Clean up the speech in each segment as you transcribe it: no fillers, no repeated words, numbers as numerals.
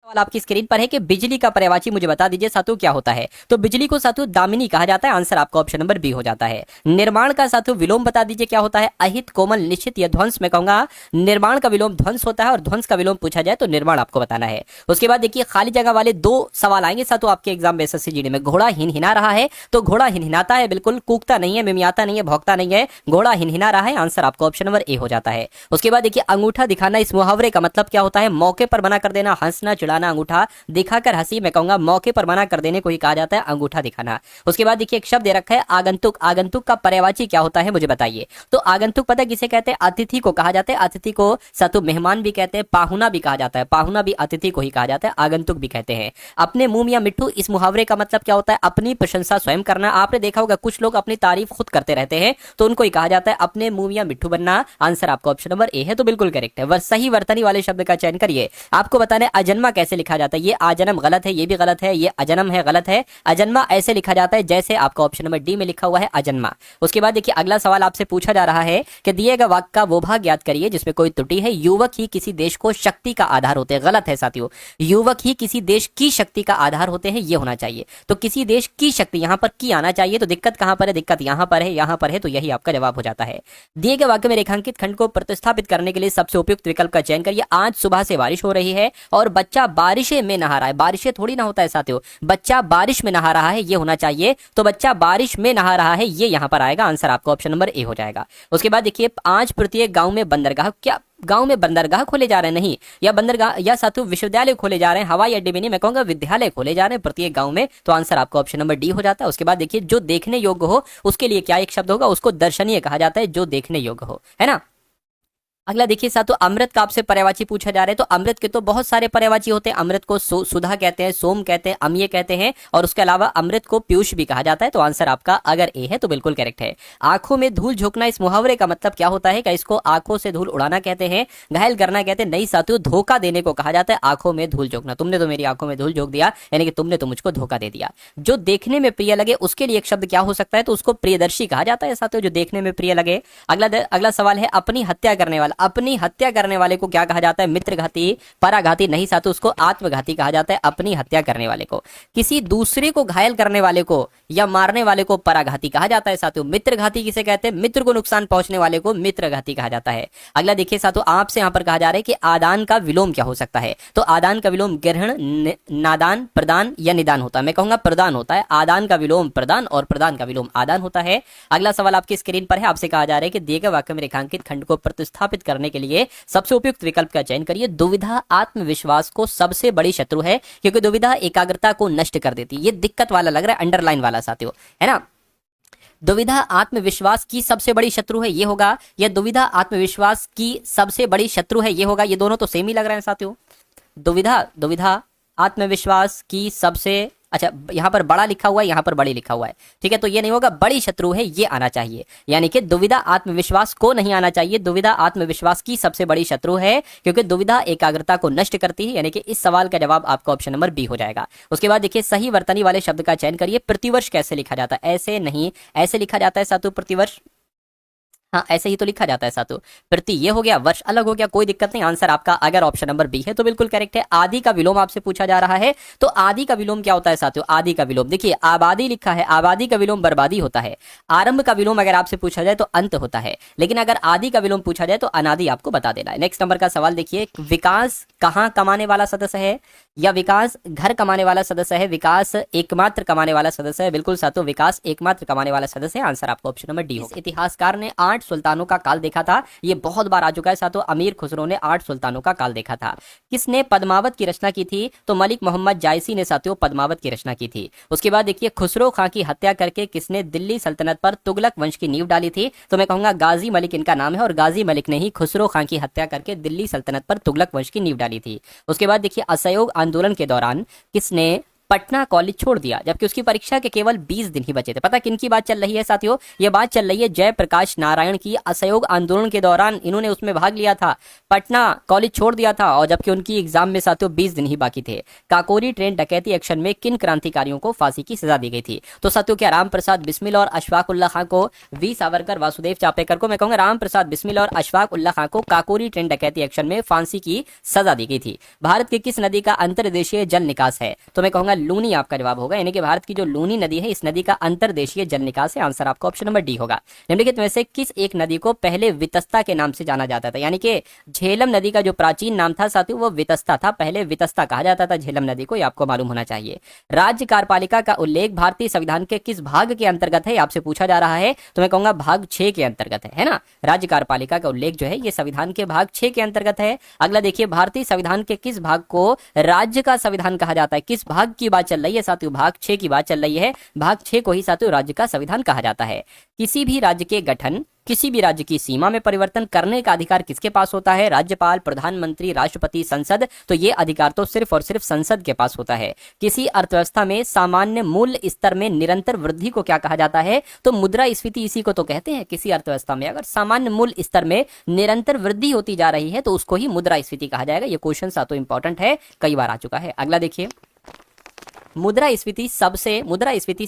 सवाल आपकी स्क्रीन पर है कि बिजली का पर्यायवाची मुझे बता दीजिए साथियों क्या होता है। तो बिजली को साथियों दामिनी कहा जाता है। आंसर आपका ऑप्शन नंबर बी हो जाता है। निर्माण का साथियों विलोम बता दीजिए क्या होता है। अहित, कोमल, निश्चित या ध्वंस। मैं कहूंगा निर्माण का विलोम ध्वंस होता है और ध्वंस का विलोम पूछा जाए तो निर्माण आपको बताना है। उसके बाद देखिए खाली जगह वाले दो सवाल आएंगे साथियों आपके एग्जाम में एसएससी जीडी में। घोड़ा हिनहिना रहा है, तो घोड़ा हिनहिनाता है, बिल्कुल कूकता नहीं है, मिमियाता नहीं है, भौंकता नहीं है, घोड़ा हिनहिना रहा है। आंसर आपका ऑप्शन नंबर ए हो जाता है। उसके बाद देखिए अंगूठा दिखाना, इस मुहावरे का मतलब क्या होता है। मौके पर मना कर देना, हंसना, चिढ़ाना, अंगूठा दिखाकर हंसी। मैं कहूंगा मौके पर मना कर देने को ही कहा जाता है अंगूठा दिखाना। उसके बाद देखिए एक शब्द दे रखा है आगंतुक। आगंतुक का पर्यायवाची क्या होता है मुझे बताइए। तो आगंतुक पता किसे कहते हैं। अतिथि को कहा जाता है। अतिथि को सातु मेहमान भी कहते हैं, पाहुना भी कहा जाता है। पाहुना भी अतिथि को ही कहा जाता है, आगंतुक भी कहते हैं। अपने मुंह मियां मिट्ठू, इस मुहावरे का मतलब क्या होता है। अपनी प्रशंसा स्वयं करना। आपने देखा होगा कुछ लोग अपनी तारीफ खुद करते रहते हैं, तो उनको ही कहा जाता है अपने मुंह मियां मिट्ठू बनना। आंसर आपका ऑप्शन नंबर ए है, तो बिल्कुल करेक्ट है। सही वर्तनी वाले शब्द का चयन करिए। आपको बताना है अजन्मा कैसे लिखा जाता है। ये आजन्म गलत है, ये भी गलत है, ये अजन्म है, गलत है। अजन्मा ऐसे लिखा जाता है जैसे आपका ऑप्शन नंबर डी में लिखा हुआ है अजन्मा। उसके बाद देखिए अगला सवाल आपसे पूछा जा रहा है कि दिए गए वाक्य का वो भाग याद करिए जिसमें कोई त्रुटि है। युवक ही किसी देश को शक्ति का आधार होते हैं, गलत है साथियों। युवक ही किसी देश की शक्ति का आधार होते हैं, ये होना चाहिए। तो किसी देश की शक्ति, यहां पर की आना चाहिए। तो दिक्कत कहां पर है, दिक्कत यहां पर है, यहां पर है, तो यही आपका जवाब हो जाता है। दिए गए वाक्य में रेखांकित खंड को प्रतिस्थापित करने के लिए सबसे उपयुक्त विकल्प का चयन करिए। आज सुबह से बारिश हो रही है और बच्चा बारिशे में नहा रहा है। बारिशे थोड़ी ना होता है साथियों, बच्चा बारिश में नहा रहा है, ये होना चाहिए। तो बच्चा बारिश में नहा रहा है, ये यहां पर आएगा। आंसर आपका ऑप्शन नंबर ए हो जाएगा। उसके बाद देखिए आज प्रत्येक गांव में बंदरगाह, क्या गांव में बंदरगाह खोले जा रहे हैं। नहीं, या बंदरगाह या साथियों विश्वविद्यालय खोले जा रहे हैं, हवाई अड्डे में नहीं, मैं कहूंगा विद्यालय खोले जा रहे हैं प्रत्येक गांव में। तो आंसर आपका ऑप्शन नंबर डी हो जाता है। उसके बाद देखिए जो देखने योग्य हो उसके लिए क्या एक शब्द होगा, उसको दर्शनीय कहा जाता है, जो देखने योग्य हो, है ना। अगला देखिए साथियों अमृत का आपसे पर्यायवाची पूछा जा रहा है। तो अमृत के तो बहुत सारे पर्यायवाची होते हैं। अमृत को सुधा कहते हैं, सोम कहते हैं, अम्य कहते हैं, और उसके अलावा अमृत को पीयूष भी कहा जाता है। तो आंसर आपका अगर ए है तो बिल्कुल करेक्ट है। आंखों में धूल झोंकना, इस मुहावरे का मतलब क्या होता है। क्या इसको आंखों से धूल उड़ाना कहते हैं, घायल करना कहते हैं। नहीं साथियों, धोखा देने को कहा जाता है आंखों में धूल झोंकना। तुमने तो मेरी आंखों में धूल झोंक दिया, यानी कि तुमने तो मुझको धोखा दे दिया। जो देखने में प्रिय लगे उसके लिए एक शब्द क्या हो सकता है। तो उसको प्रियदर्शी कहा जाता है साथियों, जो देखने में प्रिय लगे। अगला सवाल है अपनी हत्या करने वाला। अपनी हत्या करने वाले को क्या कहा जाता है। मित्रघाती, पराघाती। नहीं साथियों, उसको आत्मघाती कहा जाता है, अपनी हत्या करने वाले को। किसी दूसरे को घायल करने वाले को या मारने वाले को पराघाती कहा जाता है साथियों। मित्रघाती किसे कहते हैं, मित्र को नुकसान पहुंचने वाले को मित्रघाती कहा जाता है। अगला देखिए साथियों आपसे यहां पर कहा जा रहा है कि आदान का विलोम क्या हो सकता है। तो आदान का विलोम ग्रहण, नादान, प्रदान या निदान होता है। मैं कहूंगा प्रदान होता है। आदान का विलोम प्रदान और प्रदान का विलोम आदान होता है। अगला सवाल आपकी स्क्रीन पर है। आपसे कहा जा रहा है कि दिए गए वाक्य में रेखांकित खंड को प्रतिस्थापित करने के लिए सबसे उपयुक्त विकल्प का चयन करिए। दुविधा आत्मविश्वास को सबसे बड़ी शत्रु है, क्योंकि दुविधा एकाग्रता को नष्ट कर देती है। ये दिक्कत वाला लग रहा है, अंडरलाइन वाला साथियों, है ना। दुविधा आत्मविश्वास की सबसे बड़ी शत्रु है, ये होगा। या दुविधा आत्मविश्वास की सबसे बड़ी शत्रु है, ये होगा। ये दोनों तो सेम ही लग रहे हैं साथियों। दुविधा आत्मविश्वास की सबसे, अच्छा यहाँ पर बड़ा लिखा हुआ है, यहाँ पर बड़ी लिखा हुआ है, ठीक है। तो ये नहीं होगा, बड़ी शत्रु है, ये आना चाहिए। यानी कि दुविधा आत्मविश्वास को नहीं आना चाहिए, दुविधा आत्मविश्वास की सबसे बड़ी शत्रु है, क्योंकि दुविधा एकाग्रता को नष्ट करती है। यानी कि इस सवाल का जवाब आपका ऑप्शन नंबर बी हो जाएगा। उसके बाद देखिए सही वर्तनी वाले शब्द का चयन करिए। प्रतिवर्ष कैसे लिखा जाता है। ऐसे नहीं, ऐसे लिखा जाता है साथियों प्रतिवर्ष। हाँ ऐसे ही तो लिखा जाता है साथियों। प्रति ये हो गया, वर्ष अलग हो गया, कोई दिक्कत नहीं। आंसर आपका अगर ऑप्शन नंबर बी है तो बिल्कुल करेक्ट है। आदि का विलोम आपसे पूछा जा रहा है। तो आदि का विलोम क्या होता है साथियों। आदि का विलोम देखिए आबादी लिखा है, आबादी का विलोम बर्बादी होता है। आरंभ का विलोम अगर आपसे पूछा जाए तो अंत होता है, लेकिन अगर आदि का विलोम पूछा जाए तो अनादि आपको बता देना है। नेक्स्ट नंबर का सवाल देखिए, विकास कहाँ कमाने वाला सदस्य है, या विकास घर कमाने वाला सदस्य है, विकास एकमात्र कमाने वाला सदस्य है। बिल्कुल साथियों, विकास एकमात्र कमाने वाला सदस्य है। आंसर आपका ऑप्शन नंबर डी हो। इतिहासकार ने 8 सुल्तानों का काल देखा था। ये बहुत बार आ चुका है साथियों। अमीर खुसरो ने 8 सुल्तानों का काल देखा था। किसने पद्मावत की रचना की थी। तो मलिक मोहम्मद जायसी ने साथियों पद्मावत की रचना की थी। उसके बाद देखिए खुसरो खां की हत्या करके किसने दिल्ली सल्तनत पर तुगलक वंश की नींव डाली थी। तो मैं कहूंगा गाजी मलिक इनका नाम है, और गाजी मलिक ने ही खुसरो खां की हत्या करके दिल्ली सल्तनत पर तुगलक वंश की नींव डाली थी। उसके बाद देखिए असहयोग आंदोलन के दौरान किसने पटना कॉलेज छोड़ दिया, जबकि उसकी परीक्षा के केवल 20 दिन ही बचे थे। पता किन की बात चल रही है साथियों? ये बात चल रही है जयप्रकाश नारायण की। असहयोग आंदोलन के दौरान इन्होंने उसमें भाग लिया था, पटना कॉलेज छोड़ दिया था, और जबकि उनकी एग्जाम में साथियों 20 दिन ही बाकी थे। काकोरी ट्रेन डकैती एक्शन में किन क्रांतिकारियों को फांसी की सजा दी गई थी? तो साथियों क्या राम प्रसाद बिस्मिल और अशफाक उल्लाह खां को, वी सावरकर वासुदेव चापेकर को, मैं कहूंगा राम प्रसाद बिस्मिल और अशफाक उल्लाह खां को काकोरी ट्रेन डकैती एक्शन में फांसी की सजा दी गई थी। भारत की किस नदी का अंतर्देशीय जल निकास है? तो मैं कहूंगा लूनी आपका जवाब होगा, यानी कि भारत की जो लूनी नदी है, इस नदी का अंतर्देशीय जल निकास है। आंसर आपका ऑप्शन नंबर डी होगा। निम्नलिखित में से किस एक नदी को पहले वितस्ता के नाम से जाना जाता था? यानी कि झेलम नदी का जो प्राचीन नाम था साथियों वो वितस्ता था, पहले वितस्ता कहा जाता था झेलम नदी को, ये आपको मालूम होना चाहिए। राज्य कार्यपालिका का उल्लेख भारतीय संविधान के किस भाग के अंतर्गत है? आपसे पूछा जा रहा है, तो मैं कहूंगा भाग 6 के अंतर्गत है ना। राज्य कार्यपालिका का उल्लेख जो है ये संविधान के भाग 6 के अंतर्गत है। अगला देखिए, भारतीय संविधान के किस भाग को राज्य का संविधान कहा जाता है? किस भाग की बात चल रही है साथियों? भाग 6 की बात चल रही है। भाग 6 को ही साथियों राज्य का संविधान कहा जाता है। किसी भी राज्य के गठन, किसी भी राज्य की सीमा में परिवर्तन करने का अधिकार किसके पास होता है? राज्यपाल, प्रधानमंत्री, राष्ट्रपति, संसद। तो ये अधिकार तो सिर्फ और सिर्फ संसद के पास होता है। किसी अर्थव्यवस्था में सामान्य मूल्य स्तर में निरंतर वृद्धि को क्या कहा जाता है? तो मुद्रास्फीति इसी को तो कहते हैं। किसी अर्थव्यवस्था में अगर सामान्य मूल्य स्तर में निरंतर वृद्धि होती जा रही है तो उसको ही मुद्रास्फीति कहा जाएगा। ये क्वेश्चन तो इंपॉर्टेंट है, कई बार आ चुका है। अगला देखिए, मुद्रास्फीति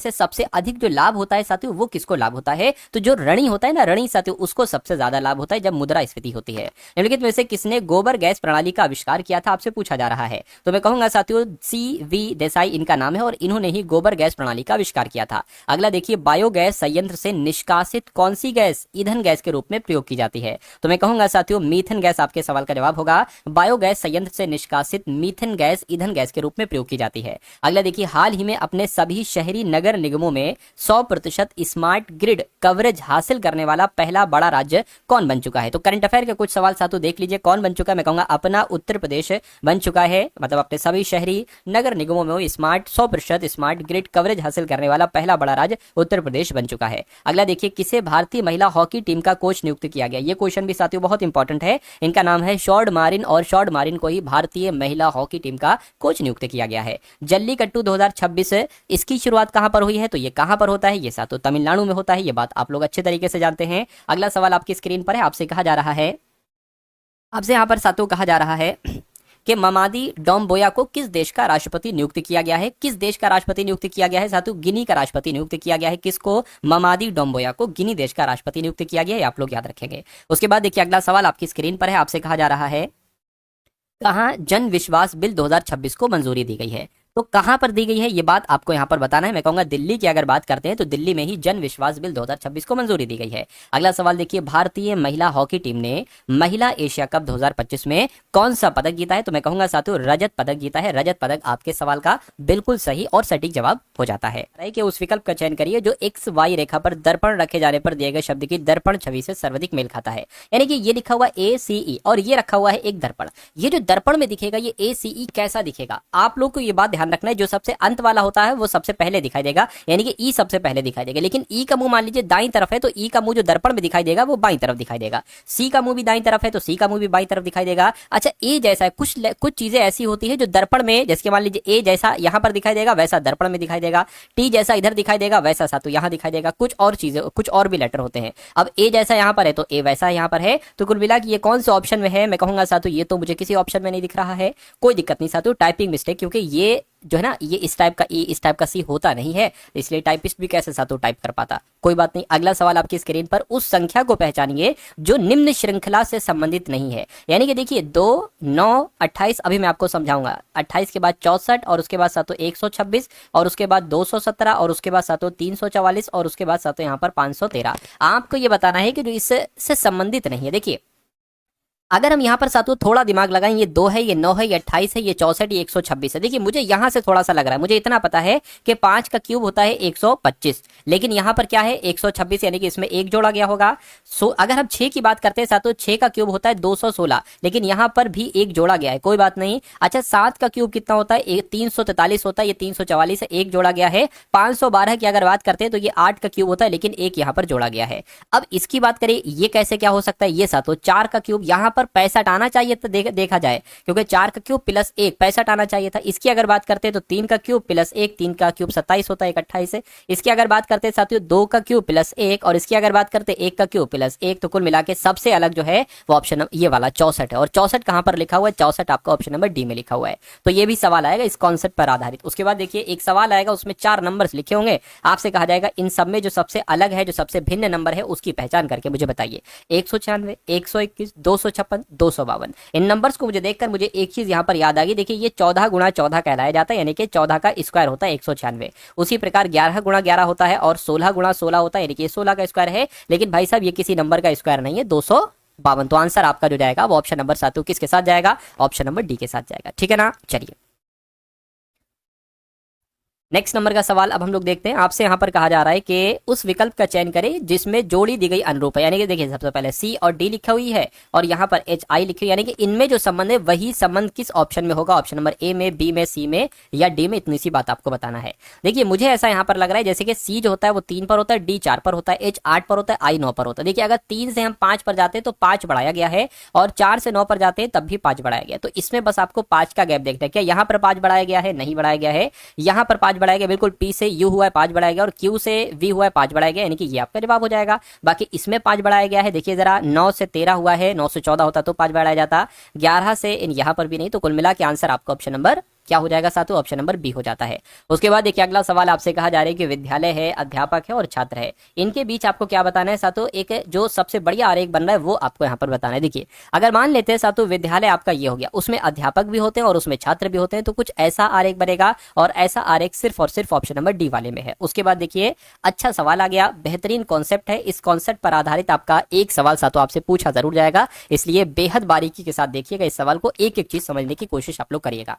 से सबसे अधिक जो लाभ होता है साथियों वो किसको लाभ होता है? तो जो ऋणी होता है ना, ऋणी साथियों, उसको सबसे ज्यादा लाभ होता है जब मुद्रास्फीति होती है। निम्नलिखित में से किसने गोबर गैस प्रणाली का आविष्कार किया था? आपसे पूछा जा रहा है, तो मैं कहूंगा साथियों CV देसाई इनका नाम है और इन्होंने ही गोबर गैस प्रणाली का आविष्कार किया था। अगला देखिए, बायोगैस संयंत्र से निष्कासित कौन सी गैस ईंधन गैस के रूप में प्रयोग की जाती है? तो मैं कहूंगा साथियों मीथेन गैस आपके सवाल का जवाब होगा। बायोगैस संयंत्र से निष्कासित मीथेन गैस ईंधन गैस के रूप में प्रयोग की जाती है। अगला देखिए, हाल ही में अपने सभी शहरी नगर निगमों में 100% स्मार्ट ग्रिड कवरेज हासिल करने वाला पहला बड़ा राज्य कौन बन चुका है? तो करंट अफेयर के कुछ सवाल साथियों देख लीजिए, कौन बन चुका है? मैं कहूंगा अपना उत्तर प्रदेश बन चुका है। मतलब अपने सभी शहरी नगर निगमों में 100% स्मार्ट ग्रिड कवरेज हासिल करने वाला पहला बड़ा राज्य उत्तर प्रदेश बन चुका है। अगला देखिए, किसे भारतीय महिला हॉकी टीम का कोच नियुक्त किया गया? ये क्वेश्चन भी साथियों बहुत इंपॉर्टेंट है। इनका नाम है शॉर्ड मारिन और शॉर्ड मारिन को ही भारतीय महिला हॉकी टीम का कोच नियुक्त किया गया है। जल्लीकट्टू 2026 इसकी शुरुआत कहां पर हुई है? तो ये कहां पर होता है? ये साथियों तमिलनाडु में होता है। ये बात आप लोग अच्छे तरीके से जानते हैं। अगला सवाल आपकी स्क्रीन पर है। आपसे कहा जा रहा है, आपसे यहां पर साथियों कहा जा रहा है कि ममादी डोम्बोया को किस देश का राष्ट्रपति नियुक्त किया गया है? किस देश का राष्ट्रपति नियुक्त किया गया है साथियों? गिनी का राष्ट्रपति नियुक्त किया गया है। किसको? ममादी डोम्बोया को गिनी देश का राष्ट्रपति नियुक्त किया गया है। आप लोग याद रखेंगे। उसके बाद देखिए, अगला सवाल आपकी स्क्रीन पर है। आपसे कहा जा रहा है, कहां जन विश्वास बिल 2026 को मंजूरी दी गई है? तो कहां पर दी गई है ये बात आपको यहां पर बताना है। मैं कहूंगा दिल्ली की अगर बात करते हैं तो दिल्ली में ही जन विश्वास बिल 2026 को मंजूरी दी गई है। अगला सवाल देखिए, भारतीय महिला हॉकी टीम ने महिला एशिया कप 2025 में कौन सा पदक जीता है? तो मैं कहूंगा साथियों रजत पदक जीता है। रजत पदक आपके सवाल का बिल्कुल सही और सटीक जवाब हो जाता है। कि उस विकल्प का चयन करिए जो XY रेखा पर दर्पण रखे जाने पर दिए गए शब्द की दर्पण छवि से सर्वाधिक मेल खाता है। यानी कि ये लिखा हुआ ACE और ये रखा हुआ है एक दर्पण। ये जो दर्पण में दिखेगा ये ACE कैसा दिखेगा? आप लोग को ये बात ध्यान रखना है, जो सबसे अंत वाला होता है वो सबसे पहले दिखाई देगा, यानी कि ई सबसे पहले दिखाई देगा। लेकिन ई का मुंह मान लीजिए दाईं तरफ है तो ई का मुंह जो दर्पण में दिखाई देगा वो बाईं तरफ दिखाई देगा। सी का मुंह भी दाईं तरफ है तो सी का मुंह भी बाईं तरफ दिखाई देगा। अच्छा, ए जैसा है, कुछ चीजें ऐसी होती है जो दर्पण में, जैसे मान लीजिए ए जैसा यहां पर दिखाई देगा वैसा दर्पण में दिखाई देगा, टी जैसा इधर दिखाई देगा वैसा सातु यहां दिखाई देगा। कुछ और चीजें, कुछ और भी लेटर होते हैं। अब ए जैसा यहां पर है तो ए वैसा यहां पर है। तो कुल मिला के ये कौन से ऑप्शन में है? मैं कहूंगा सातु ये तो मुझे किसी ऑप्शन में नहीं दिख रहा है। कोई दिक्कत नहीं सातु, टाइपिंग मिस्टेक, क्योंकि ये जो है ना ये इस टाइप का ए इस टाइप का सी होता नहीं है, इसलिए टाइपिस्ट भी कैसे सातों टाइप कर पाता। कोई बात नहीं। अगला सवाल आपकी स्क्रीन पर, उस संख्या को पहचानिए जो निम्न श्रृंखला से संबंधित नहीं है। यानी कि देखिए 2, 9, 28, अभी मैं आपको समझाऊंगा। 28 के बाद 64 और उसके बाद सातों 126 और उसके बाद 217 और उसके बाद सातों 344 और उसके बाद सातों यहाँ पर 513। आपको ये बताना है कि जो इससे संबंधित नहीं है। देखिए अगर हम यहाँ पर साथियों थोड़ा दिमाग लगाएं, ये 2 है, ये 9 है, ये 28 है, ये 64, ये 126 है। देखिए मुझे यहाँ से थोड़ा सा लग रहा है, मुझे इतना पता है कि 5 का क्यूब होता है 125, लेकिन यहाँ पर क्या है 126, यानी कि इसमें एक जोड़ा गया होगा। अगर हम 6 की बात करते हैं साथियों, 6 का क्यूब होता है 216, लेकिन यहाँ पर भी एक जोड़ा गया है, कोई बात नहीं। अच्छा 7 का क्यूब कितना होता है? 343 होता है, ये 344 है, एक जोड़ा गया है। 512 की अगर बात करते हैं तो ये 8 का क्यूब होता है, लेकिन एक यहाँ पर जोड़ा गया है। अब इसकी बात करें, ये कैसे क्या हो सकता है? ये साथियों 4 का क्यूब, यहाँ पर 65 आना चाहिए था, देखा जाए, क्योंकि 4 का क्यूब प्लस 1 65 आना चाहिए था। इसकी अगर बात करते हैं तो 3 का क्यूब प्लस 1, 3 का क्यूब 27 होता है, 28 है। इसकी अगर बात करते हैं साथियों 2 का क्यूब प्लस 1, और इसकी अगर बात करते हैं 1 का क्यूब प्लस 1, तो कुल मिला के सबसे अलग जो है वो ऑप्शन ये वाला 64 है। और 64 कहां पर लिखा हुआ है? 64 आपका ऑप्शन नंबर डी में लिखा हुआ है। तो ये भी सवाल आएगा इस कॉन्सेप्ट पर आधारित। उसके बाद देखिए एक सवाल आएगा, उसमें 4 नंबर्स लिखे होंगे, आपसे कहा जाएगा इन सब में जो सबसे अलग है, जो सबसे भिन्न नंबर है, उसकी पहचान करके मुझे बताइए। 196, 121, 256, 252। इन नंबर्स को मुझे देखकर मुझे एक चीज यहां पर याद आ गई। देखिए ये 14 गुणा 14 कहलाया जाता है, यानी कि 14 का स्क्वायर होता है 196। उसी प्रकार 11 गुणा 11 होता है, और 16 गुणा 16 होता है, यानी कि 16 का स्क्वायर है। लेकिन भाई साहब ये किसी नंबर का स्क्वायर नहीं है, 252। तो आंसर आपका जो जाएगा वो ऑप्शन नंबर 7 किसके साथ जाएगा? ऑप्शन नंबर डी के साथ जाएगा। ठीक है ना? चलिए नेक्स्ट नंबर का सवाल अब हम लोग देखते हैं। आपसे यहाँ पर कहा जा रहा है कि उस विकल्प का चयन करें जिसमें जोड़ी दी गई अनुरूप है। यानी कि देखिए सबसे पहले सी और डी लिखा हुई है, और यहाँ पर एच आई लिखी हुई, यानी कि इनमें जो संबंध है वही संबंध किस ऑप्शन में होगा? ऑप्शन नंबर ए में, बी में, सी में या डी में। इतनी सी बात आपको बताना है। देखिए मुझे ऐसा यहाँ पर लग रहा है जैसे कि सी जो होता है वो 3 पर होता है, डी 4 पर होता है, एच 8 पर होता है, आई 9 पर होता है। देखिए अगर 3 से हम 5 पर जाते हैं तो 5 बढ़ाया गया है, और 4 से 9 पर जाते हैं तब भी 5 बढ़ाया गया। तो इसमें बस आपको 5 का गैप देखना है। क्या यहाँ पर 5 बढ़ाया गया है? नहीं बढ़ाया गया है। यहाँ पर 5 बढ़ाया गया, बिल्कुल पी से यू हुआ है 5 बढ़ाया गया, और क्यू से वी हुआ है 5 बढ़ाया गया, यानी कि ये आपका जवाब हो जाएगा। बाकी इसमें 5 बढ़ाया गया है। देखिए जरा 9 से 13 हुआ है, 9 से 14 होता तो 5 बढ़ाया जाता, 11 से यहाँ पर भी नहीं। तो कुल मिला के आंसर आपका ऑप्शन नंबर क्या हो जाएगा साथियों? ऑप्शन नंबर बी हो जाता है। उसके बाद देखिए अगला सवाल आपसे कहा जा रहा है कि विद्यालय है, अध्यापक है और छात्र है, इनके बीच आपको क्या बताना है साथियों? एक जो सबसे बढ़िया आरेख बन रहा है वो आपको यहाँ पर बताना है। देखिए अगर मान लेते हैं साथियों विद्यालय आपका ये हो गया, उसमें अध्यापक भी होते हैं और उसमें छात्र भी होते हैं, तो कुछ ऐसा आरेख बनेगा, और ऐसा आरेख सिर्फ और सिर्फ ऑप्शन नंबर डी वाले में है। उसके बाद देखिए अच्छा सवाल आ गया, बेहतरीन कॉन्सेप्ट है। इस कॉन्सेप्ट पर आधारित आपका एक सवाल साथियों आपसे पूछा जरूर जाएगा, इसलिए बेहद बारीकी के साथ देखिएगा इस सवाल को, एक एक चीज समझने की कोशिश आप लोग करिएगा।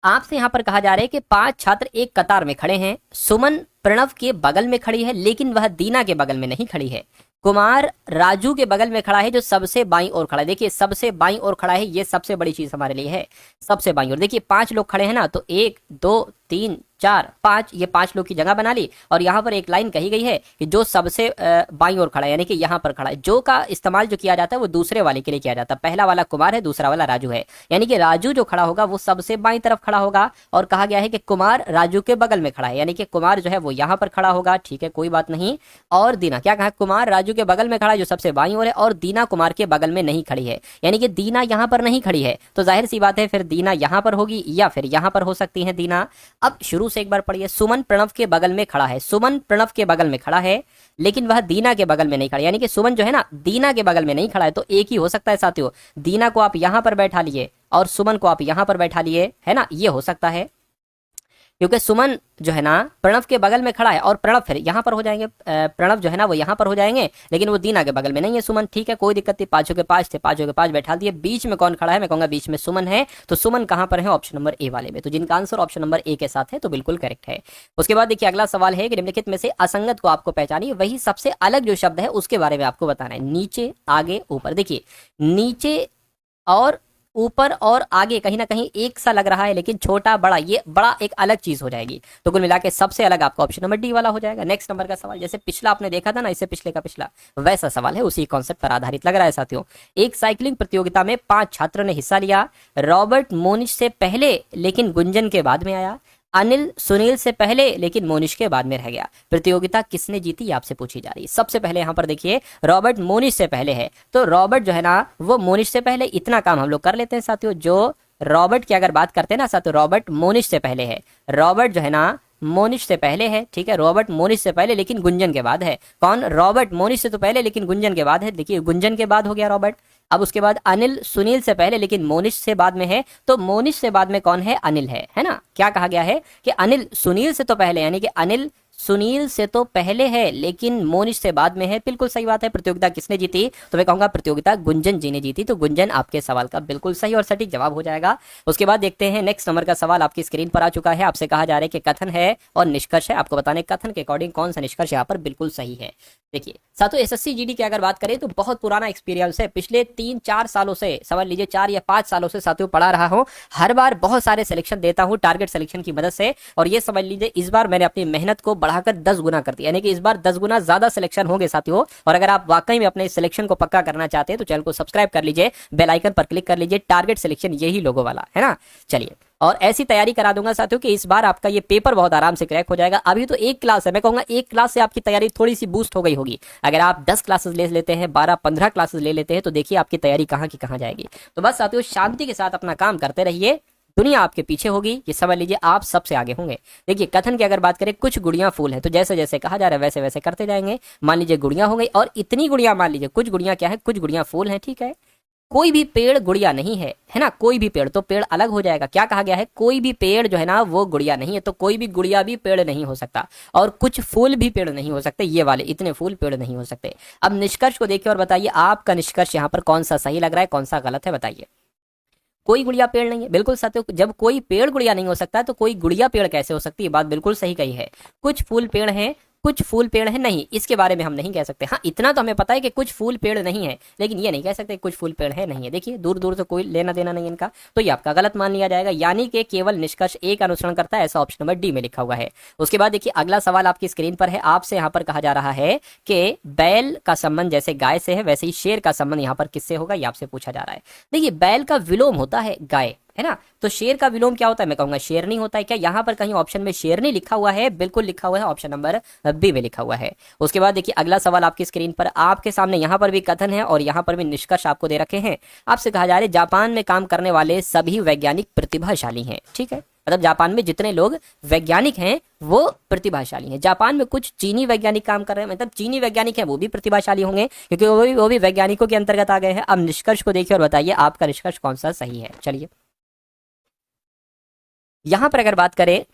आपसे यहां पर कहा जा रहा है कि 5 छात्र एक कतार में खड़े हैं। सुमन प्रणव के बगल में खड़ी है, लेकिन वह दीना के बगल में नहीं खड़ी है। कुमार राजू के बगल में खड़ा है, जो सबसे बाईं ओर खड़ा है। देखिए सबसे बाईं ओर खड़ा है, ये सबसे बड़ी चीज हमारे लिए है, सबसे बाईं ओर। देखिए 5 लोग खड़े हैं ना, तो 1 2 3 4 5, ये 5 लोग की जगह बना ली, और यहाँ पर एक लाइन कही गई है कि जो सबसे बाईं ओर खड़ा है, यानी कि यहाँ पर खड़ा है। जो का इस्तेमाल जो किया जाता है वो दूसरे वाले के लिए किया जाता है। पहला वाला कुमार है, दूसरा वाला राजू है, यानी कि राजू जो खड़ा होगा वो सबसे बाईं तरफ खड़ा होगा। और कहा गया है कि कुमार राजू के बगल में खड़ा है, यानी कि कुमार जो है वो यहाँ पर खड़ा होगा। ठीक है, कोई बात नहीं। और दीना क्या कहा? कुमार राजू के बगल में खड़ा है, जो सबसे बाईं ओर है, और दीना कुमार के बगल में नहीं खड़ी है, यानी कि दीना यहाँ पर नहीं खड़ी है। तो जाहिर सी बात है फिर दीना यहाँ पर होगी या फिर यहाँ पर हो सकती है दीना। अब शुरू से एक बार पढ़िए। सुमन प्रणव के बगल में खड़ा है, सुमन प्रणव के बगल में खड़ा है, लेकिन वह दीना के बगल में नहीं खड़ा, यानी कि सुमन जो है ना दीना के बगल में नहीं खड़ा है। तो एक ही हो सकता है साथियों, दीना को आप यहां पर बैठा लिए और सुमन को आप यहां पर बैठा लिए, है ना, ये हो सकता है। क्योंकि सुमन जो है ना प्रणव के बगल में खड़ा है, और प्रणव फिर यहाँ पर हो जाएंगे, प्रणव जो है ना वो यहाँ पर हो जाएंगे, लेकिन वो दीना के बगल में नहीं है सुमन। ठीक है, कोई दिक्कत नहीं। 5 के 5 थे, 5 के 5 बैठा दिए। बीच में कौन खड़ा है? मैं कहूंगा बीच में सुमन है। तो सुमन कहाँ पर है? ऑप्शन नंबर ए वाले में। तो जिनका आंसर ऑप्शन नंबर ए के साथ है तो बिल्कुल करेक्ट है। उसके बाद देखिए अगला सवाल है कि निम्नलिखित में से असंगत को आपको पहचानिए, वही सबसे अलग जो शब्द है उसके बारे में आपको बताना है। नीचे, आगे, ऊपर। देखिए नीचे और ऊपर और आगे कहीं ना कहीं एक सा लग रहा है, लेकिन छोटा बड़ा ये बड़ा एक अलग चीज हो जाएगी। तो कुल मिला के सबसे अलग आपका ऑप्शन नंबर डी वाला हो जाएगा। नेक्स्ट नंबर का सवाल, जैसे पिछला आपने देखा था ना, इससे पिछले का पिछला वैसा सवाल है, उसी कॉन्सेप्ट पर आधारित लग रहा है साथियों। एक साइकिलिंग प्रतियोगिता में 5 छात्रों ने हिस्सा लिया। रॉबर्ट मोनिश से पहले लेकिन गुंजन के बाद में आया। अनिल सुनील से पहले लेकिन मोनिश के बाद में रह गया। प्रतियोगिता किसने जीती आपसे पूछी जा रही है। सबसे पहले यहां पर देखिए रॉबर्ट मोनिश से पहले है, तो रॉबर्ट जो है ना वो मोनिश से पहले, इतना काम हम लोग कर लेते हैं साथियों। जो रॉबर्ट की अगर बात करते हैं ना साथियों, रॉबर्ट मोनिश से पहले है, रॉबर्ट जो है ना मोनिश से पहले है। ठीक है, रॉबर्ट मोनिश से पहले लेकिन गुंजन के बाद है। कौन? रॉबर्ट मोनिश से तो पहले लेकिन गुंजन के बाद है। देखिए गुंजन के बाद हो गया रॉबर्ट। अब उसके बाद अनिल सुनील से पहले लेकिन मोनिश से बाद में है, तो मोनिश से बाद में कौन है? अनिल है ना। क्या कहा गया है कि अनिल सुनील से तो पहले, यानी कि अनिल सुनील से तो पहले है लेकिन मोनिश से बाद में है। बिल्कुल सही बात है। प्रतियोगिता किसने जीती? तो मैं कहूंगा प्रतियोगिता गुंजन जी ने जीती। तो गुंजन आपके सवाल का बिल्कुल सही और सटीक जवाब हो जाएगा। उसके बाद देखते हैं नेक्स्ट नंबर का सवाल आपकी स्क्रीन पर आ चुका है। आपसे कहा जा रहा है कि कथन है और निष्कर्ष है, आपको बताने कथन के अकॉर्डिंग कौन सा निष्कर्ष यहाँ पर बिल्कुल सही है। देखिए साथियों, एसएससी जीडी की अगर बात करें तो बहुत पुराना एक्सपीरियंस है, पिछले 3-4 सालों से, समझ लीजिए 4 या 5 सालों से साथियों पढ़ा रहा हूं। हर बार बहुत सारे सिलेक्शन देता हूं टारगेट सिलेक्शन की मदद से, और ये समझ लीजिए इस बार मैंने अपनी मेहनत को बढ़ाकर 10 गुना कर दिया, यानी कि इस बार 10 गुना ज्यादा सिलेक्शन होंगे साथियों। और अगर आप वाकई में अपने सिलेक्शन को पक्का करना चाहते हैं तो चैनल को सब्सक्राइब कर लीजिए, बेल आइकन पर क्लिक कर लीजिए, टारगेट सिलेक्शन यही लोगों वाला है ना। चलिए, और ऐसी तैयारी करा दूंगा साथियों कि इस बार आपका ये पेपर बहुत आराम से क्रैक हो जाएगा। अभी तो एक क्लास है, मैं कहूंगा एक क्लास से आपकी तैयारी थोड़ी सी बूस्ट हो गई होगी। अगर आप 10 क्लासेस ले लेते हैं, 12-15 क्लासेस ले लेते हैं, तो देखिए आपकी तैयारी कहाँ की कहाँ जाएगी। तो बस साथियों शांति के साथ अपना काम करते रहिए, दुनिया आपके पीछे होगी, ये समझ लीजिए आप सबसे आगे होंगे। देखिए कथन की अगर बात करें, कुछ गुड़ियां फूल है, तो जैसे जैसे कहा जा रहा है वैसे वैसे करते जाएंगे। मान लीजिए गुड़ियां हो गई, और इतनी गुड़ियां, मान लीजिए कुछ गुड़ियां क्या है, कुछ गुड़ियां फूल है, ठीक है। कोई भी पेड़ गुड़िया नहीं है ना, कोई भी पेड़, तो पेड़ अलग हो जाएगा। क्या कहा गया है, कोई भी पेड़ जो है ना वो गुड़िया नहीं है, तो कोई भी गुड़िया भी पेड़ नहीं हो सकता, और कुछ फूल भी पेड़ नहीं हो सकते, ये वाले इतने फूल पेड़ नहीं हो सकते। अब निष्कर्ष को देखिए और बताइए आपका निष्कर्ष यहाँ पर कौन सा सही लग रहा है, कौन सा गलत है, बताइए। कोई गुड़िया पेड़ नहीं है, बिल्कुल साथियों, जब कोई पेड़ गुड़िया नहीं हो सकता है तो कोई गुड़िया पेड़ कैसे हो सकती है, बात बिल्कुल सही कही है। कुछ फूल पेड़ हैं, कुछ फूल पेड़ है नहीं, इसके बारे में हम नहीं कह सकते। हाँ इतना तो हमें पता है कि कुछ फूल पेड़ नहीं है, लेकिन ये नहीं कह सकते कुछ फूल पेड़ है नहीं है। देखिए दूर दूर से कोई लेना देना नहीं इनका, तो ये आपका गलत मान लिया जाएगा, यानी कि केवल निष्कर्ष एक अनुसरण करता है, ऐसा ऑप्शन नंबर डी में लिखा हुआ है। उसके बाद देखिए अगला सवाल आपकी स्क्रीन पर है, आपसे यहाँ पर कहा जा रहा है कि बैल का संबंध जैसे गाय से है, वैसे ही शेर का संबंध यहाँ पर किससे होगा, ये आपसे पूछा जा रहा है। देखिए बैल का विलोम होता है गाय, है ना, तो शेर का विलोम क्या होता है, मैं कहूंगा शेरनी होता है। क्या यहाँ पर कहीं ऑप्शन में शेरनी लिखा हुआ है, बिल्कुल लिखा हुआ है, ऑप्शन नंबर बी में लिखा हुआ है। उसके बाद देखिए अगला सवाल आपकी स्क्रीन पर, आपके सामने यहाँ पर भी कथन है और यहाँ पर भी निष्कर्ष आपको दे रखे हैं। आपसे कहा जा रहा है जापान में काम करने वाले सभी वैज्ञानिक प्रतिभाशाली हैं, ठीक है, मतलब जापान में जितने लोग वैज्ञानिक हैं वो प्रतिभाशाली हैं। जापान में कुछ चीनी वैज्ञानिक काम कर रहे हैं, मतलब चीनी वैज्ञानिक हैं वो भी प्रतिभाशाली होंगे, क्योंकि वो भी वैज्ञानिकों के अंतर्गत आ गए हैं। अब निष्कर्ष को देखिए और बताइए आपका निष्कर्ष कौन सा सही है। चलिए यहां पर अगर बात करें,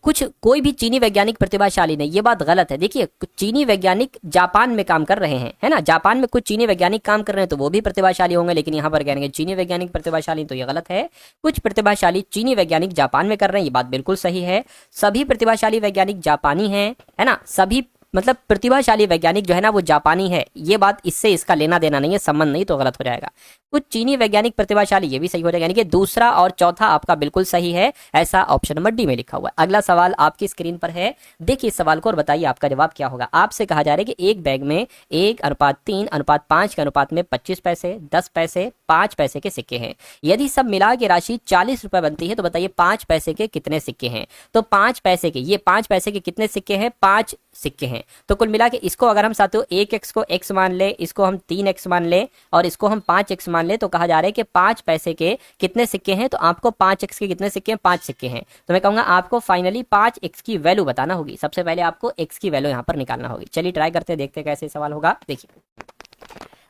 कुछ कोई भी चीनी वैज्ञानिक प्रतिभाशाली नहीं, ये बात गलत है। देखिए चीनी वैज्ञानिक जापान में काम कर रहे हैं, है ना, जापान में कुछ चीनी वैज्ञानिक काम कर रहे हैं तो वो भी प्रतिभाशाली होंगे, लेकिन यहाँ पर कहेंगे चीनी वैज्ञानिक प्रतिभाशाली, तो ये गलत है। कुछ प्रतिभाशाली चीनी वैज्ञानिक जापान में कर रहे हैं, ये बात बिल्कुल सही है। सभी प्रतिभाशाली वैज्ञानिक जापानी हैं, है ना, सभी मतलब प्रतिभाशाली वैज्ञानिक जो है ना वो जापानी है, ये बात इससे इसका लेना देना नहीं है, संबंध नहीं, तो गलत हो जाएगा। कुछ चीनी वैज्ञानिक प्रतिभाशाली, ये भी सही हो जाएगा, यानी कि दूसरा और चौथा आपका बिल्कुल सही है, ऐसा ऑप्शन नंबर डी में लिखा हुआ है। अगला सवाल आपकी स्क्रीन पर है, देखिए इस सवाल को और बताइए आपका जवाब क्या होगा। आपसे कहा जा रहा है कि एक बैग में 1:3:5 के अनुपात में 25 पैसे, 10 पैसे, 5 पैसे के सिक्के हैं। यदि सब मिला के राशि 40 रुपए बनती है तो बताइए 5 पैसे के कितने सिक्के हैं। तो 5 पैसे के, ये 5 पैसे के कितने सिक्के हैं, 5 सिक्के हैं। तो कुल मिला के इसको अगर हम साथियों 1x को x मान ले, इसको हम 3x मान ले और इसको हम 5x मान ले, तो कहा जा रहा है कि 5 पैसे के कितने सिक्के हैं। तो आपको 5x के कितने सिक्के हैं, 5 सिक्के हैं। तो मैं कहूंगा आपको फाइनली 5x की वैल्यू बताना होगी। सबसे पहले आपको x की वैल्यू यहां पर निकालना होगी। चलिए ट्राई करते हैं, देखते हैं कैसे सवाल होगा। देखिए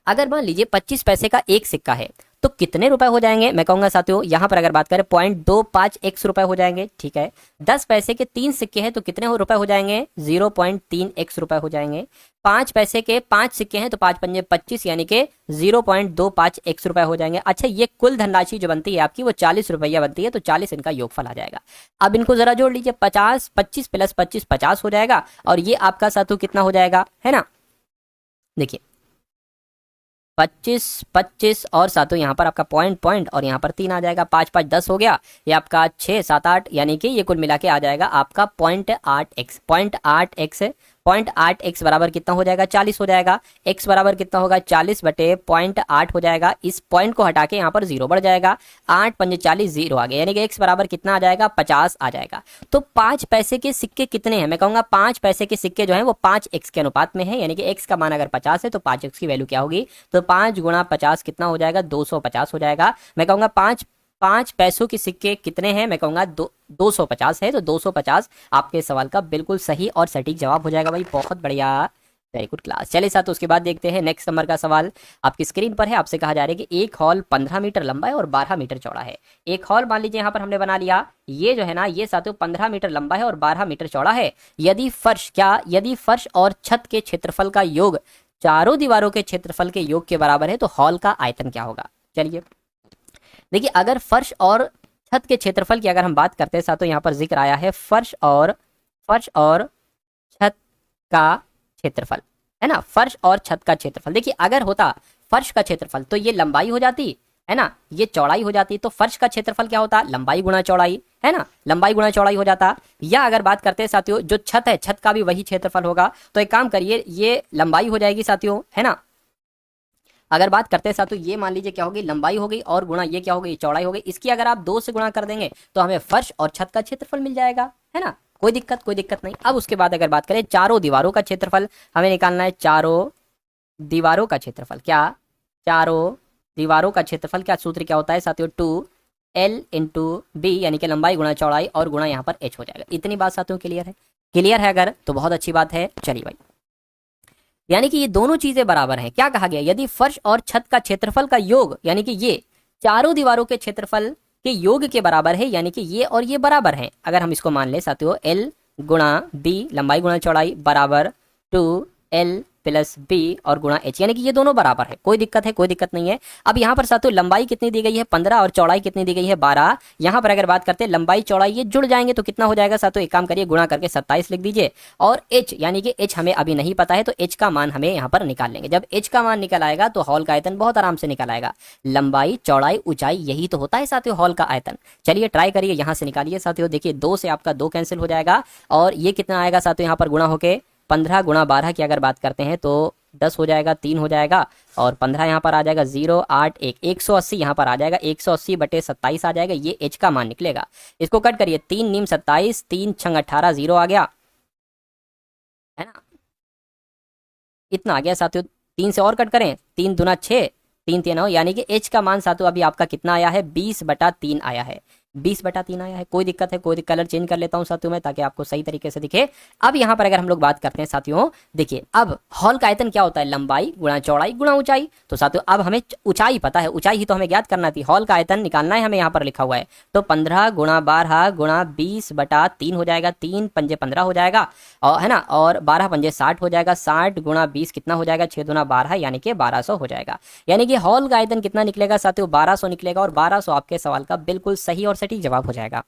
अगर मान लीजिए 25 पैसे का एक सिक्का है तो कितने रुपए हो जाएंगे। मैं कहूंगा साथियों यहां पर अगर बात करें 0.25x रुपए हो जाएंगे, ठीक है। 10 पैसे के 3 सिक्के हैं तो कितने रुपए हो जाएंगे, 0.3x रुपए हो जाएंगे। 5 पैसे के 5 सिक्के हैं तो 5 पंजे 25 यानी कि 0.25x रुपए हो जाएंगे। अच्छा ये कुल धनराशि जो बनती है आपकी वो 40 रुपया बनती है, तो 40 इनका योगफल आ जाएगा। अब इनको जरा जोड़ लीजिए, 25 प्लस 25 50 हो जाएगा, और ये आपका साथियों कितना हो जाएगा, है ना। देखिए 25 और सातों यहाँ पर आपका पॉइंट और यहाँ पर 3 आ जाएगा, 5 5 10 हो गया, ये आपका 6 7 8, यानी कि ये कुल मिला के आ जाएगा आपका 0.8x। 0.8x बराबर कितना हो जाएगा, 40 हो जाएगा। x बराबर कितना होगा, 40/0.8 हो जाएगा। इस पॉइंट को हटा के यहाँ पर 0 बढ़ जाएगा, 8 पंजे 40, 0 आ गया, यानी कि x बराबर कितना आ जाएगा, 50 आ जाएगा। तो 5 पैसे के सिक्के कितने हैं, मैं कहूंगा 5 पैसे के सिक्के जो है वो 5x के अनुपात में है, यानी कि x का मान अगर 50 है तो 5x की वैल्यू क्या होगी, तो 5 गुणा 50 कितना हो जाएगा, 250 हो जाएगा। मैं कहूंगा 5 पैसों के सिक्के कितने हैं, मैं कहूंगा 250 है, तो 250 आपके सवाल का बिल्कुल सही और सटीक जवाब हो जाएगा भाई। बहुत बढ़िया, वेरी गुड क्लास। चलिए साथ उसके बाद देखते हैं नेक्स्ट नंबर का सवाल आपकी स्क्रीन पर है। आपसे कहा जा रहा है कि एक हॉल 15 मीटर लंबा है और 12 मीटर चौड़ा है। एक हॉल मान लीजिए यहाँ पर हमने बना लिया, ये जो है ना ये साथियों 15 मीटर लंबा है और 12 मीटर चौड़ा है। यदि फर्श और छत के क्षेत्रफल का योग चारों दीवारों के क्षेत्रफल के योग के बराबर है तो हॉल का आयतन क्या होगा। चलिए देखिए अगर फर्श और छत के क्षेत्रफल की अगर हम बात करते हैं साथ, तो यहाँ पर जिक्र आया है फर्श और छत का क्षेत्रफल। है ना, फर्श और छत का क्षेत्रफल। देखिए अगर होता फर्श का क्षेत्रफल तो ये लंबाई हो जाती, है ना, ये चौड़ाई हो जाती, तो फर्श का क्षेत्रफल क्या होता, लंबाई गुणा चौड़ाई, है ना, लंबाई गुणा चौड़ाई हो जाता। या अगर बात करते हैं साथियों जो छत है, छत का भी वही क्षेत्रफल होगा, तो एक काम करिए ये लंबाई हो जाएगी साथियों, है ना। अगर बात करते हैं साथियों ये मान लीजिए क्या होगी, लंबाई हो गई और गुणा ये क्या हो गई, चौड़ाई हो गई। इसकी अगर आप 2 से गुणा कर देंगे तो हमें फर्श और छत का क्षेत्रफल मिल जाएगा, है ना, कोई दिक्कत नहीं। अब उसके बाद अगर बात करें चारों दीवारों का क्षेत्रफल हमें निकालना है, चारों दीवारों का क्षेत्रफल, क्या, चारों दीवारों का क्षेत्रफल, क्या सूत्र क्या होता है साथियों, 2L इंटू बी, यानी कि लंबाई गुणा चौड़ाई और गुणा यहाँ पर h हो जाएगा। इतनी बात साथियों क्लियर है, क्लियर है अगर तो बहुत अच्छी बात है। चलिए भाई, यानी कि ये दोनों चीजें बराबर हैं। क्या कहा गया, यदि फर्श और छत का क्षेत्रफल का योग, यानी कि ये चारों दीवारों के क्षेत्रफल के योग के बराबर है, यानी कि ये और ये बराबर हैं। अगर हम इसको मान ले साथियों L गुणा बी, लंबाई गुणा चौड़ाई बराबर 2L प्लस बी और गुणा h, यानी कि ये दोनों बराबर है, कोई दिक्कत नहीं है। अब यहाँ पर साथियों लंबाई कितनी दी गई है 15 और चौड़ाई कितनी दी गई है 12। यहाँ पर अगर बात करते हैं लंबाई चौड़ाई ये जुड़ जाएंगे तो कितना हो जाएगा साथियों, एक काम करिए गुणा करके 27 लिख दीजिए। और h, यानी कि h हमें अभी नहीं पता है तो h का मान हमें यहाँ पर निकाल लेंगे। जब h का मान निकल आएगा तो हॉल का आयतन बहुत आराम से निकल आएगा। लंबाई चौड़ाई ऊंचाई यही तो होता है साथियों हॉल का आयतन। चलिए ट्राई करिए, यहाँ से निकालिए साथियों। देखिए 2 से आपका 2 कैंसिल हो जाएगा और ये कितना आएगा साथियों यहाँ पर गुणा होके 15 गुणा 12 की अगर बात करते हैं तो 10 हो जाएगा, 3 हो जाएगा और 15 यहाँ पर आ जाएगा 0 8 1 180 यहाँ पर आ जाएगा, 180 बटे 27 आ जाएगा, ये h का मान निकलेगा। इसको कट करिए, 3 नीम 27, 3 छंग 18, 0 आ गया, है ना, इतना आ गया साथियों। 3 से और कट करें, 3 दूना 6, 3 3 9, यानी कि h का मान साथियों अभी आपका कितना आया है, 20/3 आया है, 20/3 आया है। कोई दिक्कत है, कोई कलर चेंज कर लेता हूं साथियों मैं ताकि आपको सही तरीके से दिखे। अब यहां पर अगर हम लोग बात करते हैं साथियों, देखिए अब हॉल का आयतन क्या होता है, लंबाई गुणा चौड़ाई गुणा ऊंचाई। तो साथियों अब हमें ऊंचाई पता है, ऊंचाई ही तो हमें ज्ञात करना थी, हॉल का आयतन निकालना है हमें, यहाँ पर लिखा हुआ है। तो 15 गुणा 12 गुणा 20/3 हो जाएगा, 3 पंजे 15 हो जाएगा, और है ना, और 12 पंजे 60 हो जाएगा, 60 गुणा 20 कितना हो जाएगा, 6 दूना 12, यानी कि 1200 हो जाएगा। यानी कि हॉल का आयतन कितना निकलेगा साथियों, 1200 निकलेगा और 1200 आपके सवाल का बिल्कुल सही और सटीक जवाब हो जाएगा।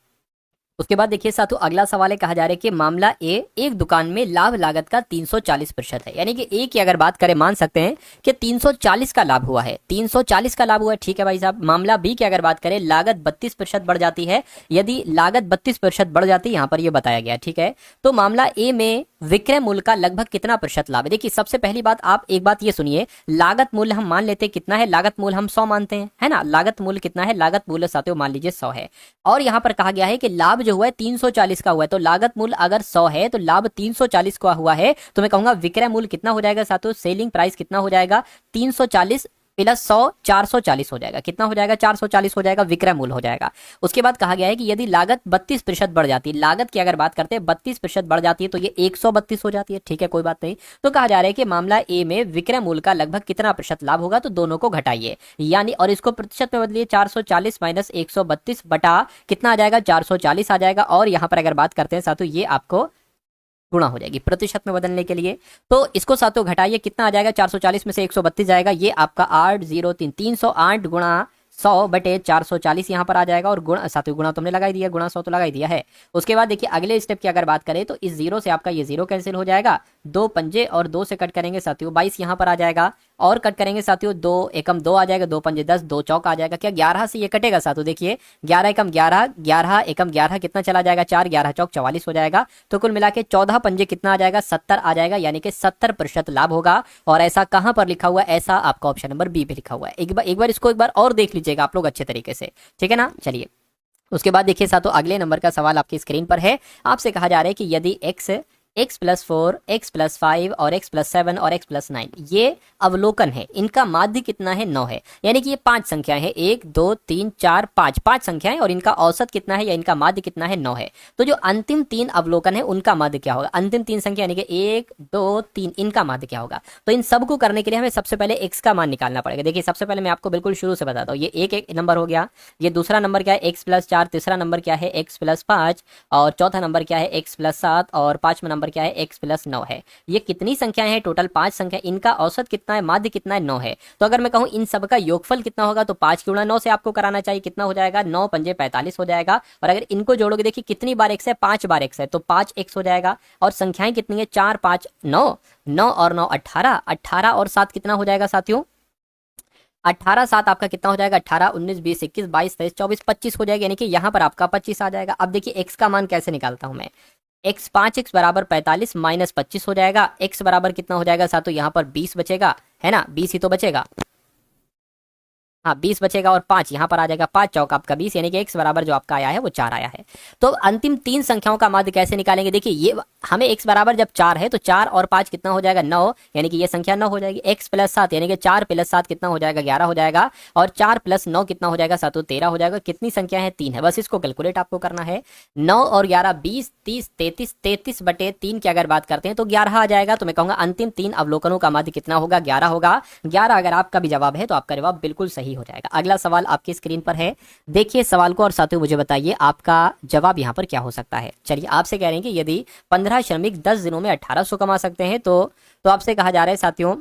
उसके बाद देखिए साथियों अगला सवाल है, कहा जा रहा है कि मामला ए, एक दुकान में लाभ लागत का 340% है, यानी कि ए की अगर बात करें मान सकते हैं कि 340 का लाभ हुआ है, 340 का लाभ हुआ है, ठीक है भाई साहब। मामला बी की अगर बात करें लागत 32% बढ़ जाती है, यदि लागत 32% बढ़ जाती है यहाँ पर यह बताया गया, ठीक है। तो मामला ए में विक्रय मूल्य का लगभग कितना प्रतिशत लाभ है। देखिए सबसे पहली बात आप एक बात ये सुनिए, लागत मूल्य हम मान लेते हैं कितना है, लागत मूल्य हम 100 मानते हैं, है ना, लागत मूल्य कितना है, लागत मूल्य साथियों मान लीजिए 100 है। और यहाँ पर कहा गया है कि लाभ जो हुआ है 340 का हुआ है, तो लागत मूल्य अगर 100 है तो लाभ 340 का हुआ है, तो मैं कहूंगा विक्रय मूल्य कितना हो जाएगा साथियों, सेलिंग प्राइस कितना हो जाएगा, 340 प्लस 100 440 हो जाएगा, कितना हो जाएगा, 440 हो जाएगा, विक्रय मूल्य हो जाएगा। उसके बाद कहा गया है कि यदि लागत 32% बढ़ जाती है, लागत की अगर बात करते हैं 32% बढ़ जाती है तो ये 132 हो जाती है, ठीक है कोई बात नहीं। तो कहा जा रहा है कि मामला ए में विक्रय मूल्य का लगभग कितना प्रतिशत लाभ होगा, तो दोनों को घटाइए, यानी और इसको प्रतिशत में बदलिए, 440 माइनस 132 बटा कितना आ जाएगा, 440 आ जाएगा। और यहाँ पर अगर बात करते हैं साथियों ये आपको गुणा हो जाएगी प्रतिशत में बदलने के लिए, तो इसको साथियों घटाइए, कितना आ जाएगा, 440 में से 132 जाएगा, ये आपका 803 308 गुणा 100 बटे 440 यहाँ पर आ जाएगा। और गुणा साथियों गुणा तुमने लगाई दिया, गुणा 100 तो लगाई दिया है। उसके बाद देखिए अगले स्टेप की अगर बात करें तो इस 0 से आपका ये 0 कैंसिल हो जाएगा, 2 पंजे और 2 से कट करेंगे साथियों 22 यहाँ पर आ जाएगा, और कट करेंगे साथियों 2 एकम 2 आ जाएगा, 2 पंजे 10, 2 चौक आ जाएगा, क्या 11 से ये कटेगा साथियों, देखिए 11 एकम 11, 11 एकम 11 कितना चला जाएगा, 4 11 चौक 44 हो जाएगा। तो कुल मिला के 14 पंजे कितना आ जाएगा, 70 आ जाएगा, यानी कि 70% लाभ होगा। और ऐसा कहां पर लिखा हुआ है, ऐसा आपका ऑप्शन नंबर बी पे लिखा हुआ है। एक बार इसको एक बार और देख लीजिएगा आप लोग अच्छे तरीके से, ठीक है ना। चलिए उसके बाद देखिए साथियों अगले नंबर का सवाल आपकी स्क्रीन पर है, आपसे कहा जा रहा है कि यदि x प्लस 4 x प्लस 5 और x प्लस 7 और x प्लस 9 ये अवलोकन है, इनका माध्य कितना है, 9 है, यानी कि ये 5 संख्याएं हैं, 1 2 3 4 5 5 संख्याएं, और इनका औसत कितना है या इनका माध्य कितना है, 9 है। तो जो अंतिम 3 अवलोकन है उनका माध्य क्या होगा, अंतिम 3 संख्या यानी कि 1 2 3 इनका माध्य क्या होगा। तो इन सबको करने के लिए हमें सबसे पहले x का मान निकालना पड़ेगा। देखिए सबसे पहले मैं आपको बिल्कुल शुरू से बताता हूँ, ये एक नंबर हो गया, ये दूसरा नंबर क्या है x प्लस 4, तीसरा नंबर क्या है x प्लस 5, और चौथा नंबर क्या है x प्लस 7, और पांचवा नंबर नंबर क्या है, x प्लस 9 है। ये कितनी संख्याएं हैं, टोटल 5 संख्या, इनका औसत कितना है, माध्य कितना है, 9 है। तो अगर मैं कहूं इन सब का योगफल कितना होगा, तो 5 गुणा 9 से आपको कराना चाहिए, कितना हो जाएगा, 9 पंजे 45 हो जाएगा। और अगर इनको जोड़ोगे, देखिए कितनी बार x है, 5 बार x है, तो 5x हो जाएगा। और संख्याएं कितनी है, 4 5 9, 9 और 9 18, 18 और 7 कितना हो जाएगा साथियों, 18 7 आपका कितना हो जाएगा, 18 19 20 21 22 23 24 25 हो जाएगा, यानी कि यहाँ पर आपका 25 आ जाएगा। अब देखिए x का मान कैसे निकालता हूं मैं, x 5x बराबर 45 माइनस 25 हो जाएगा, x बराबर कितना हो जाएगा साथियों, यहाँ पर 20 बचेगा, है ना, 20 ही तो बचेगा, हाँ 20 बचेगा, और 5 यहाँ पर आ जाएगा, 5 चौक आपका 20, यानी कि x बराबर जो आपका आया है वो 4 आया है। तो अंतिम तीन संख्याओं का माध्य कैसे निकालेंगे, देखिए ये हमें x बराबर जब 4 है तो 4 और 5 कितना हो जाएगा, 9, यानी कि ये संख्या 9 हो जाएगी। x प्लस 7 यानी कि 4 प्लस 7 कितना हो जाएगा, 11 हो जाएगा। और 4 प्लस 9 कितना हो जाएगा साथियों, 13 हो जाएगा। कितनी संख्या है, 3 है, बस इसको कैलकुलेट आपको करना है। 9 और 11 20 30 33, 33 बटे 3 की अगर बात करते हैं तो 11 आ जाएगा। तो मैं कहूंगा अंतिम तीन अवलोकनों का माध्य कितना होगा, 11 होगा। 11 अगर आपका भी जवाब है तो आपका जवाब बिल्कुल सही हो जाएगा। अगला सवाल आपकी स्क्रीन पर है, देखिए सवाल को और साथियों मुझे बताइए आपका जवाब यहाँ पर क्या हो सकता है। चलिए आपसे कह रहे हैं कि यदि 15 श्रमिक 10 दिनों में 1800 कमा सकते हैं तो आपसे कहा जा रहा है साथियों,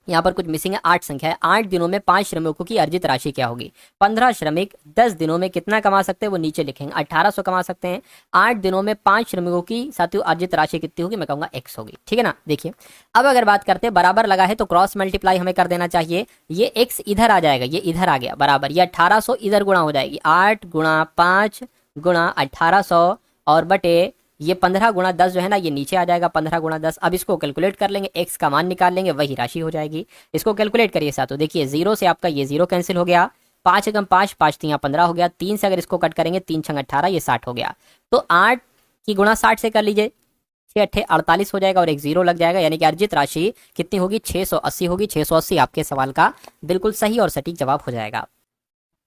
यहाँ पर कुछ मिसिंग है, 8 संख्या है, 8 दिनों में 5 श्रमिकों की अर्जित राशि क्या होगी। 15 श्रमिक 10 दिनों में कितना कमा सकते हैं वो नीचे लिखेंगे, 1800 कमा सकते हैं। 8 दिनों में 5 श्रमिकों की साथियों अर्जित राशि कितनी होगी, मैं कहूंगा x होगी, ठीक है ना। देखिए अब अगर बात करते हैं, बराबर लगा है तो क्रॉस मल्टीप्लाई हमें कर देना चाहिए। ये x इधर आ जाएगा, ये इधर आ गया बराबर, ये 1800 इधर गुणा हो जाएगी, 8 गुणा 5 गुणा 1800 और बटे ये 15 गुणा 10 जो है ना ये नीचे आ जाएगा, 15 गुणा 10। अब इसको कैलकुलेट कर लेंगे, x का मान निकाल लेंगे, वही राशि हो जाएगी। इसको कैलकुलेट करिए साथियों, देखिए 0 से आपका ये 0 कैंसिल हो गया, 5 एकम 5 5 3 15 हो गया, 3 से अगर इसको कट करेंगे 3 छंग 18, ये 60 हो गया। तो 8 की गुणा 60 से कर लीजिए, 6 8 48 हो जाएगा और एक 0 लग जाएगा, यानी कि अर्जित राशि कितनी होगी, 680 होगी। 680 आपके सवाल का बिल्कुल सही और सटीक जवाब हो जाएगा।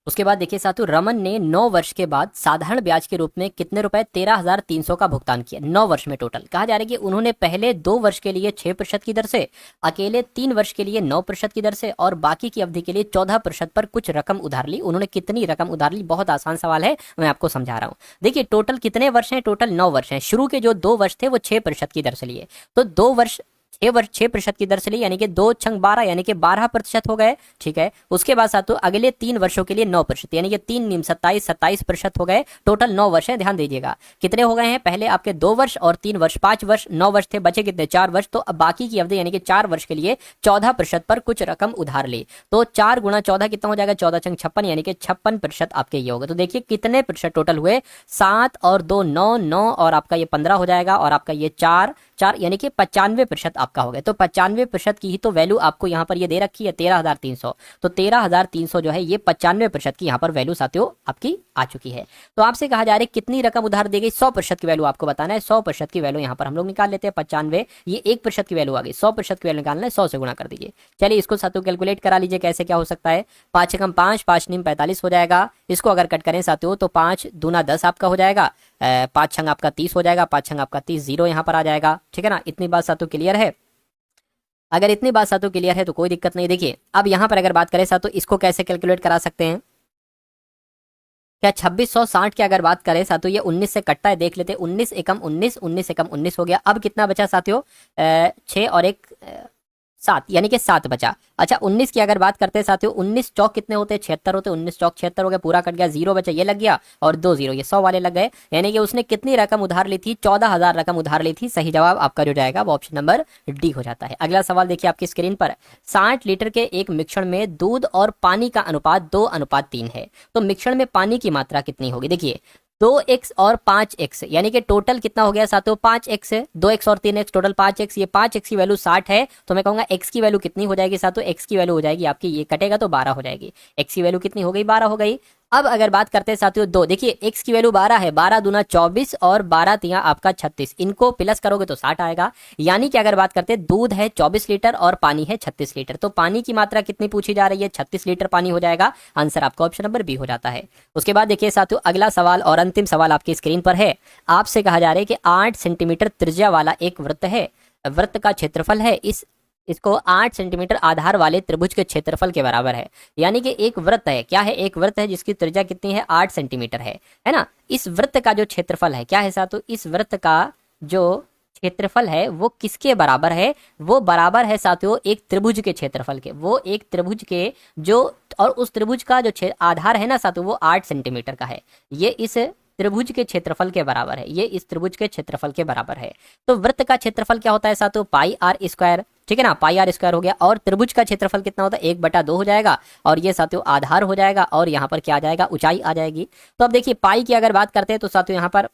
उसके बाद देखिए साथियों, रमन ने 9 वर्ष के बाद साधारण ब्याज के रूप में कितने रुपए, 13,300 का भुगतान किया 9 वर्ष में टोटल। कहा जा रहा है कि उन्होंने पहले 2 वर्ष के लिए 6% की दर से, अकेले 3 वर्ष के लिए 9% की दर से और बाकी की अवधि के लिए 14% पर कुछ रकम उधार ली। उन्होंने कितनी रकम उधार ली, बहुत आसान सवाल है, मैं आपको समझा रहा हूँ। देखिए टोटल कितने वर्ष हैं, टोटल 9 वर्ष हैं। शुरू के जो 2 वर्ष थे वो 6% की दर से लिए, तो 2 वर्ष 6% की दर से ली, यानी कि 2 छंग 12 यानी कि 12% हो गए, ठीक है। उसके बाद साथियों अगले 3 वर्षों के लिए 9%, यानी कि 3 नीम 27 27% हो गए। टोटल 9 वर्ष है, ध्यान दीजिएगा कितने हो गए हैं, पहले आपके 2 वर्ष और 3 वर्ष 5 वर्ष, 9 वर्ष थे, बचे कितने 4 वर्ष। तो अब बाकी की अवधि यानी कि 4 वर्ष के लिए 14% पर कुछ रकम उधार ली। तो 4 गुणा 14 कितना हो जाएगा, 14 छंग 56, यानी कि 56% आपके ये होगा। तो देखिए कितने प्रतिशत टोटल हुए, 7 और 2 9 9 और आपका ये 15 हो जाएगा, और आपका ये 4 4 यानी कि 95% आपका हो गया। तो 95% की ही तो वैल्यू आपको यहाँ पर ये दे रखी है 13,300, तो 13,300 जो है ये 95% की यहाँ पर वैल्यू साथियों आपकी आ चुकी है। तो आपसे कहा जा रहा है कितनी रकम उधार दी गई, 100% की वैल्यू आपको बताना है। 100% की वैल्यू यहाँ पर हम लोग निकाल लेते हैं, 95 ये 1% की वैल्यू आ गई, 100% की वैल्यू निकालना है, 100 से गुणा कर दीजिए। चलिए इसको साथियों कैलकुलेट करा लीजिए, कैसे क्या हो सकता है। 5 एकम 5 5 नीम 45 हो जाएगा, इसको अगर कट करें साथियों तो 5 दूना 10 आपका हो जाएगा, 5 छंग आपका 30 हो जाएगा, 5 छंग आपका 30, 0 यहाँ पर आ जाएगा, ठीक है ना। इतनी बात साथियों क्लियर है, अगर इतनी बात साथियों क्लियर है तो कोई दिक्कत नहीं। देखिए अब यहाँ पर अगर बात करें साथियों, इसको कैसे कैलकुलेट करा सकते हैं, क्या 2660 की अगर बात करें साथियों, ये 19 से कटता है, देख लेते हैं, 19 एकम 19 19 एकम 19 हो गया। अब कितना बचा साथियों, 6 और 1 7, यानी कि 7 बचा। अच्छा 19 की अगर बात करते हैं साथियों, 19 चौक कितने होते हैं, 76 होते हैं, 19 चौक 76 हो गया, पूरा कट गया, 0 बचा, ये लग गया, और 2 0 ये 100 वाले लग गए, यानी कि उसने कितनी रकम उधार ली थी, 14,000 रकम उधार ली थी। सही जवाब आपका जो जाएगा वो ऑप्शन नंबर डी हो जाता है। अगला सवाल देखिए आपकी स्क्रीन पर, 60 लीटर के एक मिश्रण में दूध और पानी का अनुपात 2:3 है, तो मिश्रण में पानी की मात्रा कितनी होगी। देखिए 2x और 5x, यानी कि टोटल कितना हो गया साथियों, 5x है, 2x और 3x टोटल 5x, ये 5x की वैल्यू 60 है, तो मैं कहूंगा x की वैल्यू कितनी हो जाएगी साथियों, x की वैल्यू हो जाएगी आपकी, ये कटेगा तो 12 हो जाएगी, x की वैल्यू कितनी हो गई, 12 हो गई। अब अगर बात करते हैं साथियों 2, देखिए x की वैल्यू 12 है, 12 दूना 24 और 12 तिया आपका 36, इनको प्लस करोगे तो 60 आएगा। यानी कि अगर बात करते हैं दूध है 24 लीटर और पानी है 36 लीटर, तो पानी की मात्रा कितनी पूछी जा रही है, 36 लीटर पानी हो जाएगा। आंसर आपका ऑप्शन नंबर बी हो जाता है। उसके बाद देखिए साथियों अगला सवाल और अंतिम सवाल आपकी स्क्रीन पर है, आपसे कहा जा रहा है कि 8 सेंटीमीटर त्रिज्या वाला एक वृत्त है, वृत्त का क्षेत्रफल है इसको 8 सेंटीमीटर आधार वाले त्रिभुज के क्षेत्रफल के बराबर है। यानी कि एक वृत्त है, क्या है, एक वृत्त है जिसकी त्रिज्या कितनी है, 8 सेंटीमीटर है ना। इस वृत्त का जो क्षेत्रफल है क्या है साथियों, इस वृत्त का जो क्षेत्रफल है वो किसके बराबर है, वो बराबर है साथियों एक त्रिभुज के क्षेत्रफल के। वो एक त्रिभुज के जो, और उस त्रिभुज का जो आधार है ना साथियों वो 8 सेंटीमीटर का है। ये इस त्रिभुज के क्षेत्रफल के बराबर है, ये इस त्रिभुज के क्षेत्रफल के बराबर है। तो वृत्त का क्षेत्रफल क्या होता है साथियों, पाई आर स्क्वायर, ठीक है ना, पाई आर स्क्वायर हो गया। और त्रिभुज का क्षेत्रफल कितना होता है, 1/2 हो जाएगा, और ये साथियों आधार हो जाएगा, और यहाँ पर क्या आ जाएगा, ऊंचाई आ जाएगी। तो अब देखिए पाई की अगर बात करते हैं तो साथियों यहाँ पर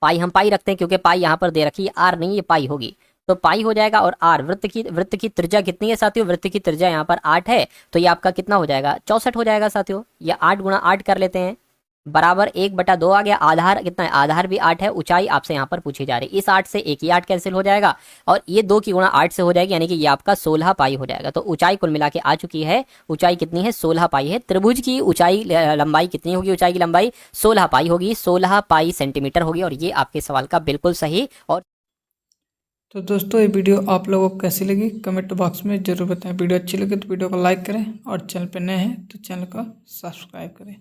पाई हम पाई रखते हैं क्योंकि पाई यहाँ पर दे रखी है, आर नहीं, ये पाई होगी। तो पाई हो जाएगा, और आर वृत्त की त्रिज्या कितनी है साथियों, वृत्त की त्रिज्या यहाँ पर 8 है, तो ये आपका कितना हो जाएगा, 64 हो जाएगा साथियों। ये 8 गुणा 8 कर लेते हैं, बराबर 1/2 आ गया। आधार कितना है, आधार भी 8 है, ऊंचाई आपसे यहाँ पर पूछी जा रही है। इस 8 से एक ही 8 कैंसिल हो जाएगा, और ये 2 की गुणा 8 से हो जाएगी, यानी कि ये आपका 16 पाई हो जाएगा। तो ऊंचाई कुल मिला के आ चुकी है, ऊंचाई कितनी है, 16 पाई है। त्रिभुज की ऊंचाई लंबाई कितनी होगी, ऊंचाई की लंबाई 16 पाई होगी, 16 पाई सेंटीमीटर होगी। और ये आपके सवाल का बिल्कुल सही। और तो दोस्तों ये वीडियो आप लोगों को कैसी लगी कमेंट बॉक्स में ज़रूर बताएं। वीडियो अच्छी लगे तो वीडियो को लाइक करें, और चैनल पर नए हैं तो चैनल को सब्सक्राइब करें।